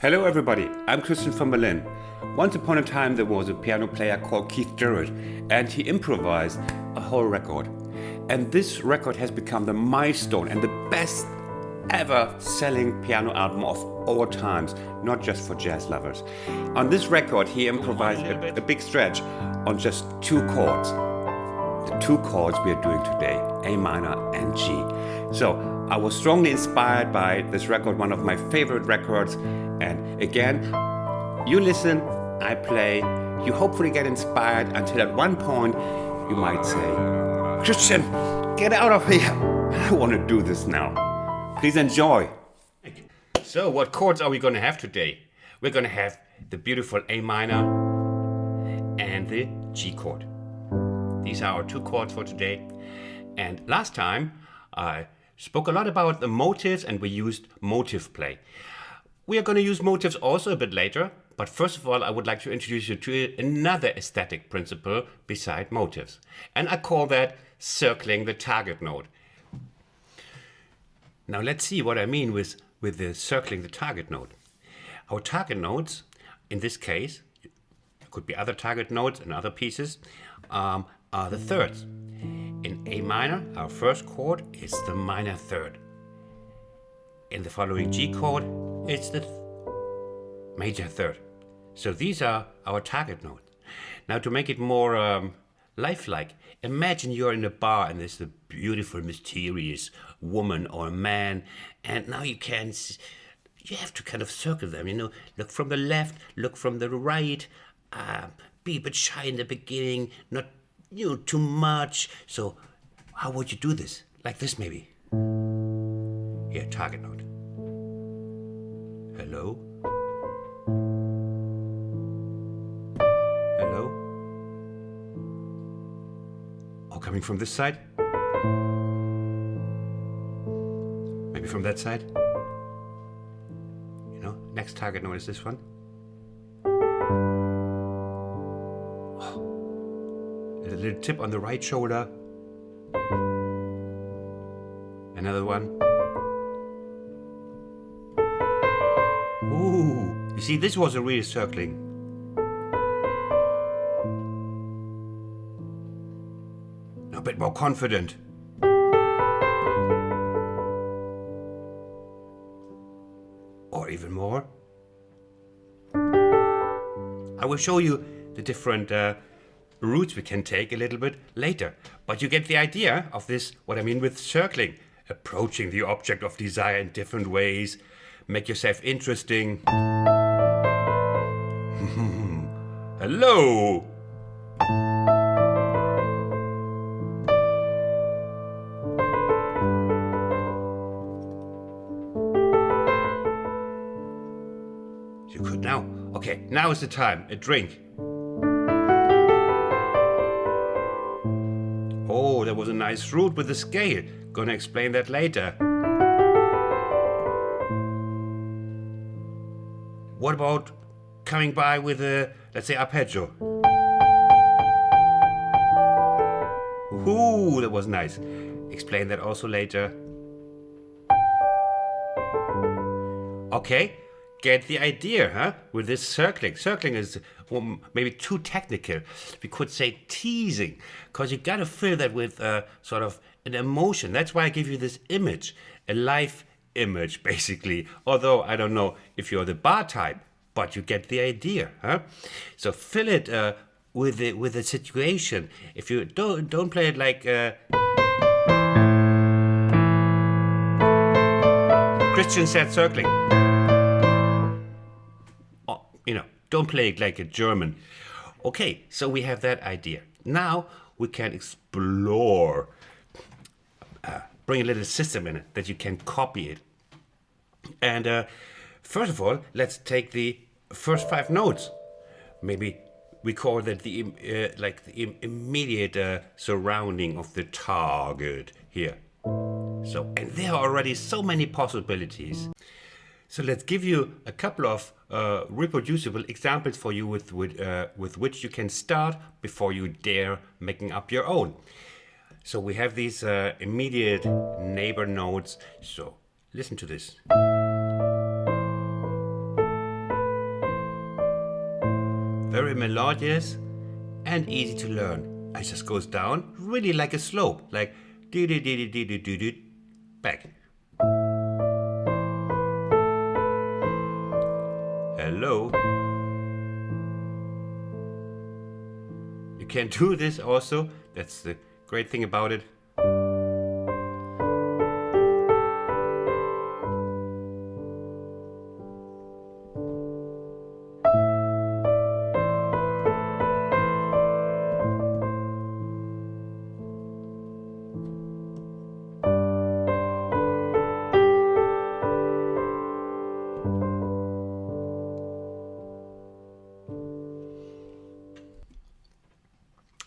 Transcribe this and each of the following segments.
Hello everybody, I'm Christian from Berlin. Once upon a time there was a piano player called Jarrett, and he improvised a whole record. And this record has become the milestone and the best ever selling piano album of all times, not just for jazz lovers. On this record he improvised a big stretch on just two chords. The two chords we are doing today, A minor and G. So I was strongly inspired by this record, one of my favorite records. And again, you listen, I play, you hopefully get inspired until at one point you might say, Christian, get out of here. I want to do this now. Please enjoy. So what chords are we going to have today? We're going to have the beautiful A minor and the G chord. These are our two chords for today. And last time I spoke a lot about the motives and we used motive play. We are going to use motives also a bit later, but first of all I would like to introduce you to another aesthetic principle beside motives. And I call that circling the target note. Now let's see what I mean with the circling the target note. Our target notes, in this case, there could be other target notes and other pieces, are the thirds. In A minor, our first chord is the minor third. In the following G chord, it's the major third. So these are our target notes. Now to make it more lifelike, imagine you're in a bar and there's a beautiful, mysterious woman or man, and now you have to kind of circle them, look from the left, look from the right, be a bit shy in the beginning, not too much. So how would you do this? Like this maybe. Here, target note. Hello? Hello? Or coming from this side? Maybe from that side? Next target note is this one. A little tip on the right shoulder. Another one. Ooh, you see, this was a real circling. A bit more confident. Or even more. I will show you the different routes we can take a little bit later. But you get the idea of this, what I mean with circling. Approaching the object of desire in different ways. Make yourself interesting. Hello! You could now. Okay, now is the time. A drink. Oh, that was a nice route with the scale. Gonna explain that later. What about coming by with a, let's say, arpeggio? Ooh, that was nice. Explain that also later. Okay, get the idea, huh? With this circling. Circling is maybe too technical. We could say teasing, because you gotta fill that with sort of an emotion. That's why I give you this image, a live image, basically. Although I don't know if you're the bar type, but you get the idea, huh? So fill it with the situation. If you don't play it like Christian said, circling. Or, don't play it like a German. Okay, so we have that idea. Now we can explore. Bring a little system in it that you can copy it. And first of all, let's take the first 5 notes. Maybe we call that the immediate surrounding of the target here. So, and there are already so many possibilities. So let's give you a couple of reproducible examples for you with which you can start before you dare making up your own. So we have these immediate neighbor notes. So listen to this. very melodious and easy to learn. It just goes down really like a slope, like back. Hello. You can do this also. That's the great thing about it.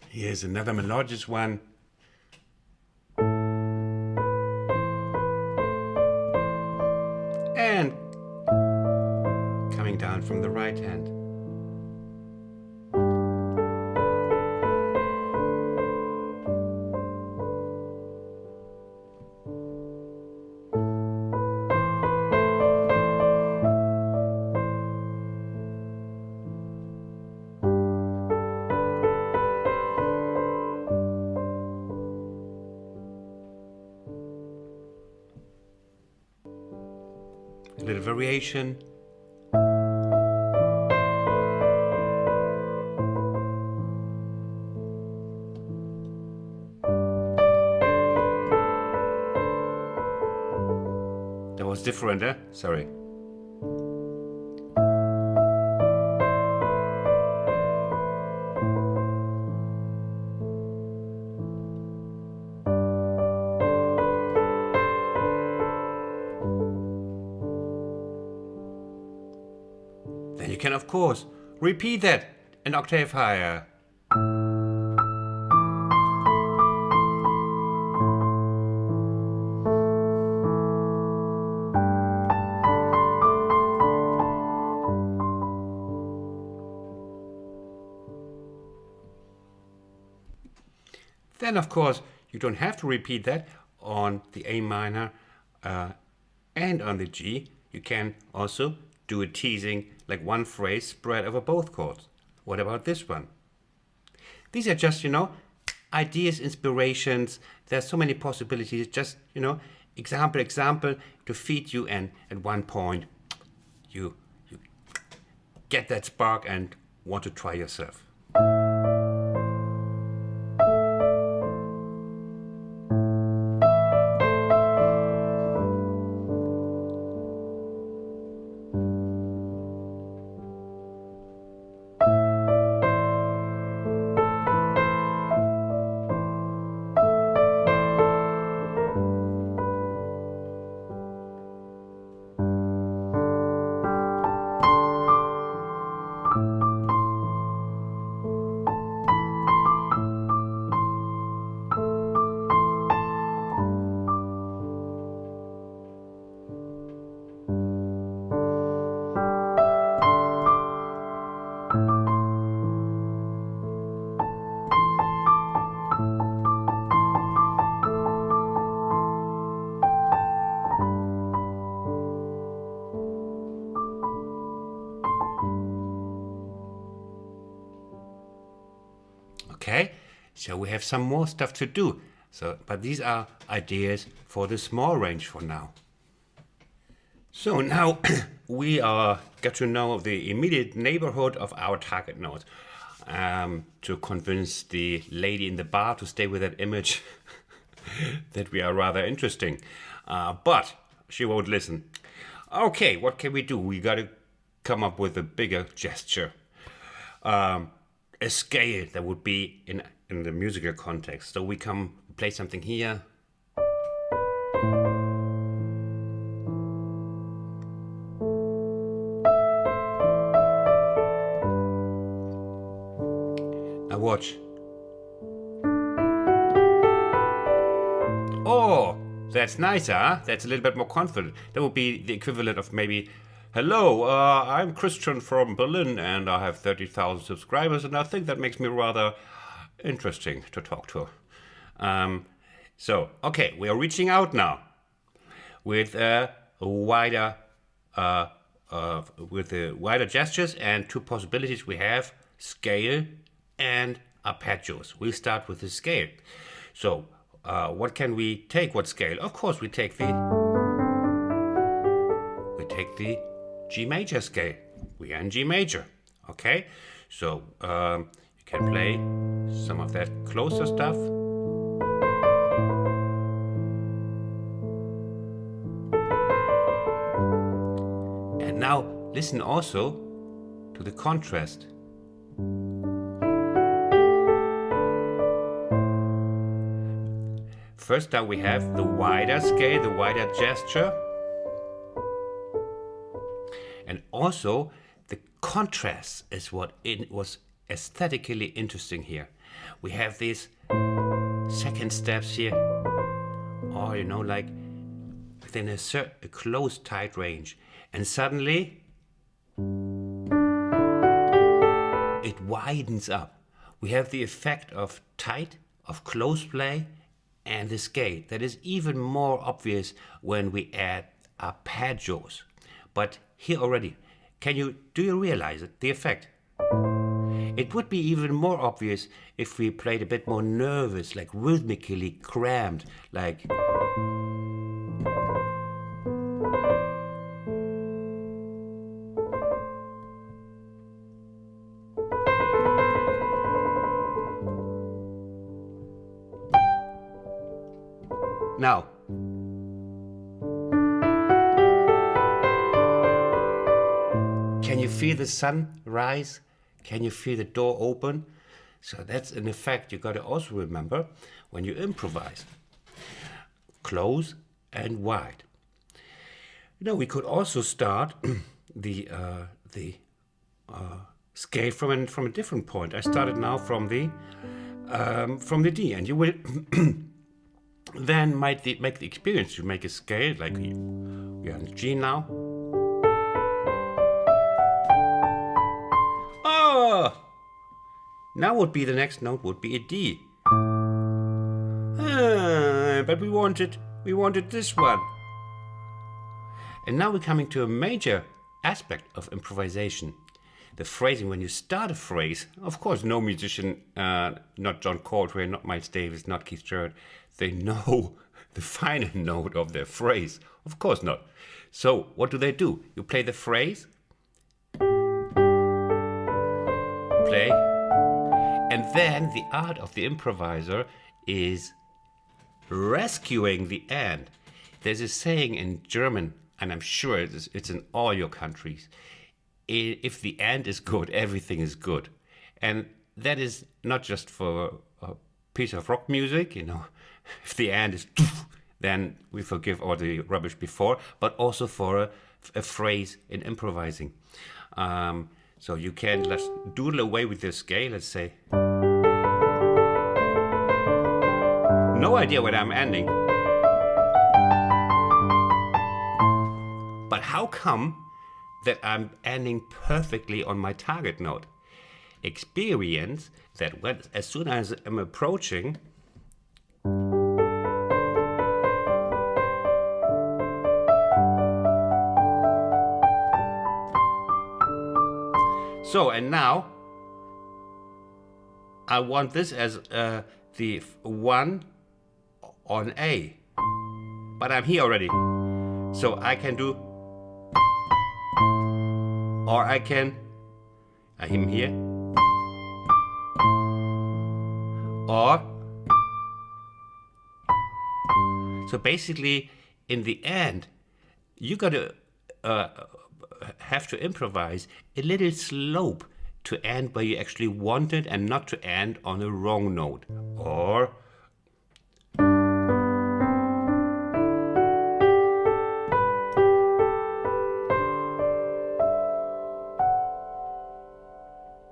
Here's another melodious one. And coming down from the right hand. A little variation. That was different, eh? Sorry. Then you can, of course, repeat that an octave higher. Then, of course, you don't have to repeat that on the A minor and on the G. You can also do a teasing, like one phrase spread over both chords. What about this one? These are just, ideas, inspirations. There's so many possibilities. Just, example to feed you, and at one point you get that spark and want to try yourself. Okay, so we have some more stuff to do. But these are ideas for the small range for now. So now we get to know the immediate neighborhood of our target notes to convince the lady in the bar to stay with that image that we are rather interesting. But she won't listen. Okay, what can we do? We got to come up with a bigger gesture. A scale that would be in the musical context. So we play something here. Now watch. Oh, that's nicer, huh? That's a little bit more confident. That would be the equivalent of maybe, hello, I'm Christian from Berlin and I have 30,000 subscribers and I think that makes me rather interesting to talk to. Okay, we are reaching out now with wider gestures, and two possibilities we have. scale and arpeggios. We'll start with the scale. So what can we take? What scale? Of course, we take the G major scale. We are in G major. Okay, so you can play some of that closer stuff. And now listen also to the contrast. First down we have the wider scale, the wider gesture. And also the contrast is what it was aesthetically interesting here. We have these second steps here, or like within a close tight range. And suddenly it widens up. We have the effect of tight, of close play, and the scale. That is even more obvious when we add arpeggios. But here already, do you realize it, the effect? It would be even more obvious if we played a bit more nervous, like rhythmically crammed, like... Now, can you feel the sun rise? Can you feel the door open? So that's an effect you got to also remember when you improvise. Close and wide. We could also start the scale from a different point. I started now from the D, and you will then make the experience. You make a scale like we are on G now. Oh, now would be the next note would be a D. But we wanted this one. And now we're coming to a major aspect of improvisation. The phrasing. When you start a phrase, of course, no musician, not John Coltrane, not Miles Davis, not Keith Jarrett, they know the final note of their phrase. Of course not. So what do? You play the phrase, play, and then the art of the improviser is rescuing the end. There's a saying in German, and I'm sure it's in all your countries. If the end is good, everything is good. And that is not just for a piece of rock music, if the end is then we forgive all the rubbish before, but also for a phrase in improvising. So you can let's doodle away with the scale, let's say. No idea where I'm ending. But how come that I'm ending perfectly on my target note? Experience that as soon as I'm approaching, so, and now I want this as the 1 on A, but I'm here already, so I can do, or I'm here, or, so basically in the end you gotta have to improvise a little slope to end where you actually want it and not to end on a wrong note. Or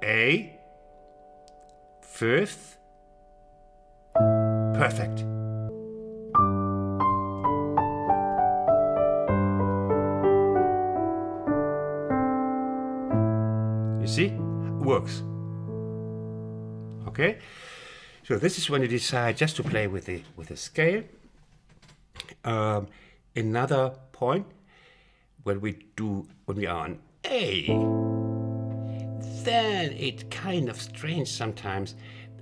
A, fifth, perfect. You see? Works. Okay? So this is when you decide just to play with the scale. Another point when we are on A, then it's kind of strange sometimes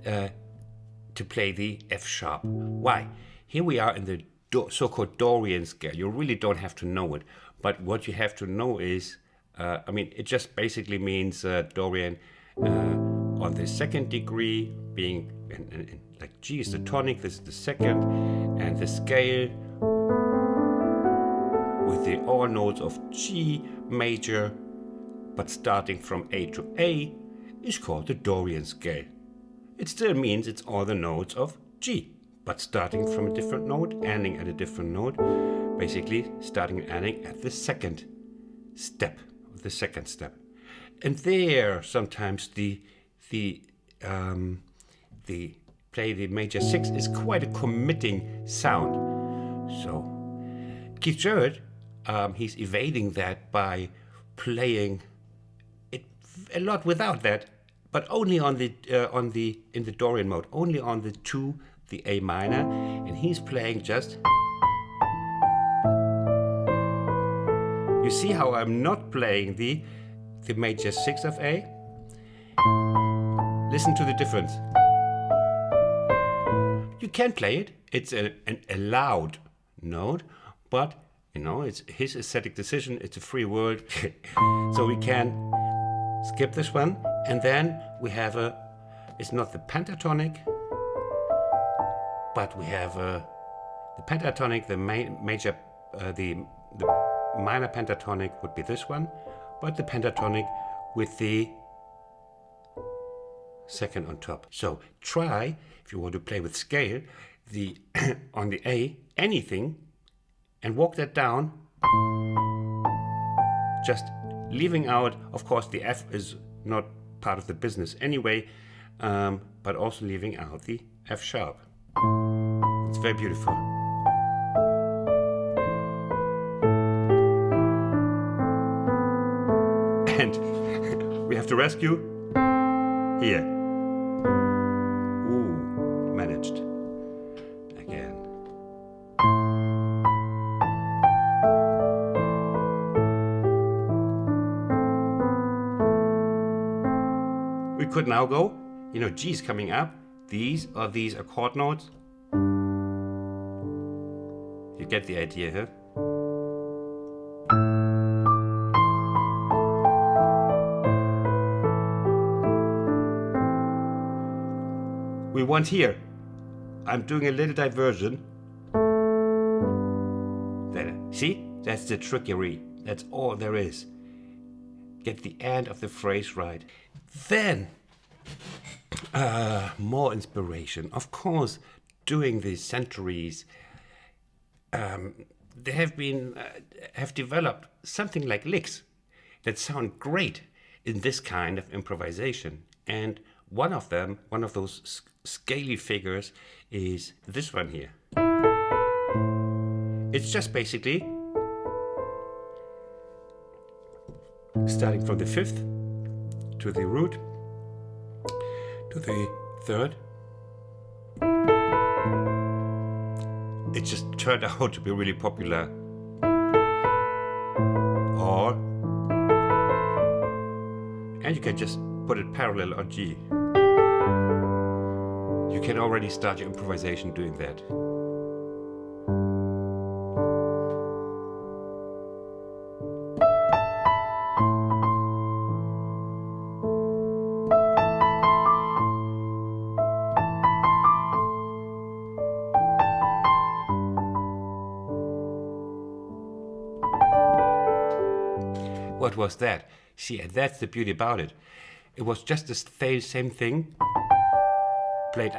to play the F sharp. Why? Here we are in the so-called Dorian scale. You really don't have to know it, but what you have to know is, it just basically means Dorian on the second degree, being like G is the tonic, this is the second, and the scale with the all notes of G major, but starting from A to A, is called the Dorian scale. It still means it's all the notes of G, but starting from a different note, ending at a different note, basically starting and ending at the second step. And there sometimes the play the major 6 is quite a committing sound. So Keith Jarrett, he's evading that by playing it a lot without that, but only in the Dorian mode, only on the 2, the A minor, and he's playing just. You see how I'm not playing the major 6 of A? Listen to the difference. You can play it. It's a loud note, but it's his aesthetic decision. It's a free world. So we can skip this one, and then we have it's not the pentatonic, but we have the pentatonic, the major, the minor pentatonic would be this one, but the pentatonic with the second on top. So try, if you want to play with scale, the on the A, anything, and walk that down, just leaving out, of course, the F is not part of the business anyway, but also leaving out the F sharp. It's very beautiful. And we have to rescue here. Ooh, managed. Again. We could now go, G is coming up. These are chord notes. You get the idea here. We want here. I'm doing a little diversion. There. See? That's the trickery. That's all there is. Get the end of the phrase right. Then, more inspiration. Of course, during the centuries, they have developed something like licks that sound great in this kind of improvisation. And one of those scaly figures is this one here. It's just basically starting from the 5th to the root to the 3rd. It just turned out to be really popular. And you can just put it parallel on G. You can already start your improvisation doing that. What was that? See, that's the beauty about it. It was just the same thing, played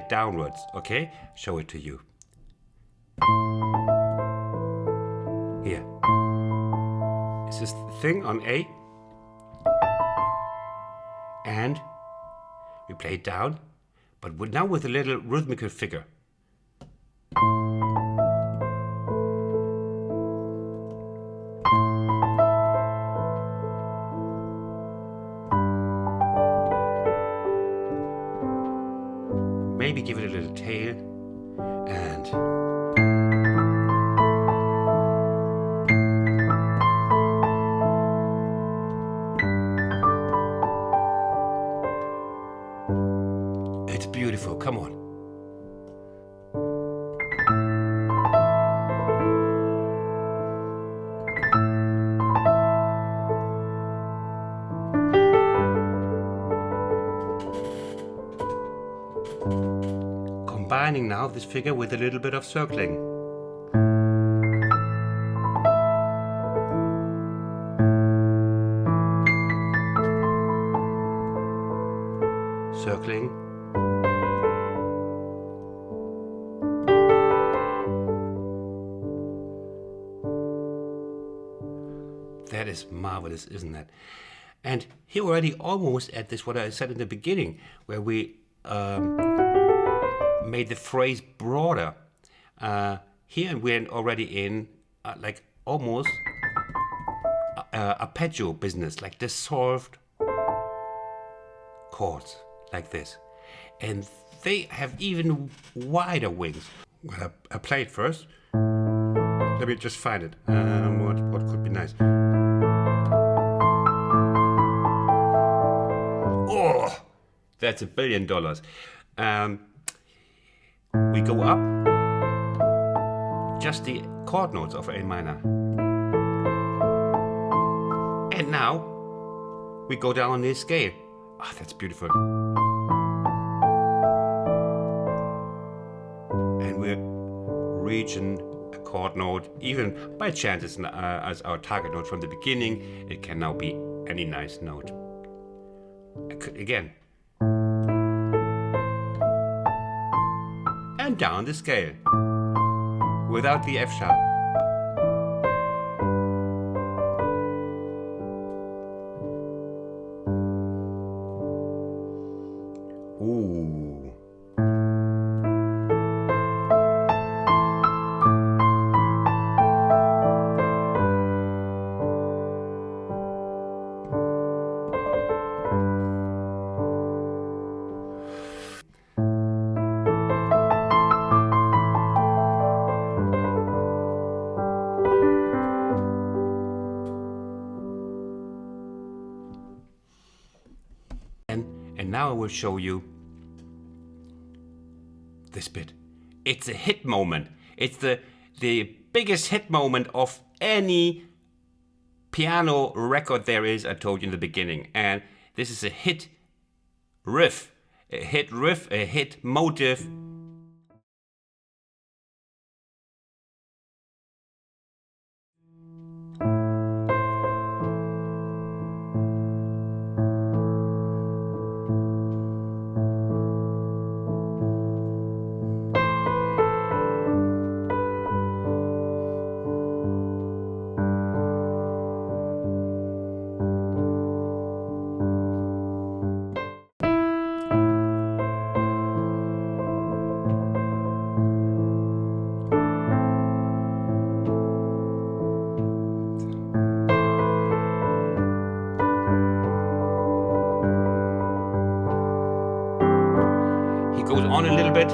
downwards, okay? Show it to you. Here. It's this thing on A, and we play it down, but now with a little rhythmical figure. Maybe give it a little tail, and combining now this figure with a little bit of circling. Circling. That is marvelous, isn't it? And here already almost at this, what I said in the beginning, where we made the phrase broader. Here we're already in like almost arpeggio business, like dissolved chords like this. And they have even wider wings. Well, I play it first. Let me just find it. What could be nice? Oh, that's $1 billion. We go up just the chord notes of A minor. And now we go down this scale. Ah, that's beautiful. And we're reaching a chord note, even by chance as our target note from the beginning. It can now be any nice note. Again. And down the scale without the F sharp. Ooh. And now I will show you this bit. It's a hit moment. It's the biggest hit moment of any piano record there is, I told you in the beginning. And this is a hit riff, a hit motive. Goes on a little bit.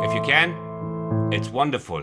If you can, it's wonderful.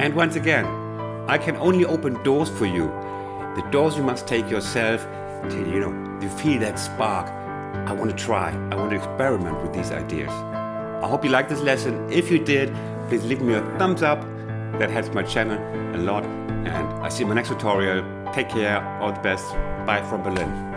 And once again, I can only open doors for you. The doors you must take yourself till you feel that spark. I want to try. I want to experiment with these ideas. I hope you liked this lesson. If you did, please leave me a thumbs up. That helps my channel a lot. And I see you in my next tutorial. Take care. All the best. Bye from Berlin.